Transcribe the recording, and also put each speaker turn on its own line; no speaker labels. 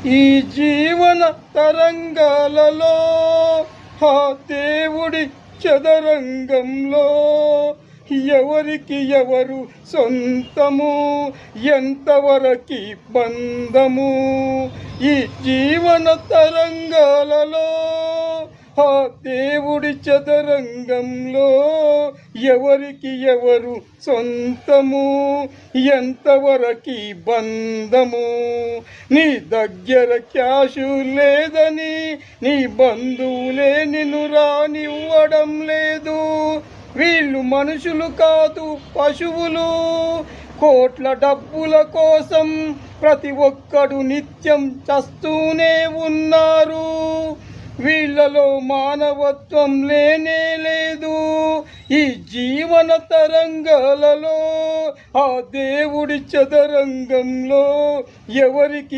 ఈ జీవన తరంగాలలో ఆ దేవుడి చదరంగంలో ఎవరికి ఎవరు సొంతము, ఎంతవరకి బంధము? ఈ జీవన తరంగాలలో ఆ దేవుడి చదరంగంలో ఎవరికి ఎవరు సొంతము, ఎంతవరకి బంధము? నీ దగ్గర క్యాషు లేదని నీ బంధువులే నిన్ను రానివ్వడం లేదు. వీళ్ళు మనుషులు కాదు, పశువులు. కోట్ల డబ్బుల కోసం ప్రతి ఒక్కడు నిత్యం చస్తూనే ఉన్నారు. వీళ్ళలో మానవత్వం లేనే లేదు. ఈ జీవన తరంగాలలో ఆ దేవుడి చదరంగంలో ఎవరికి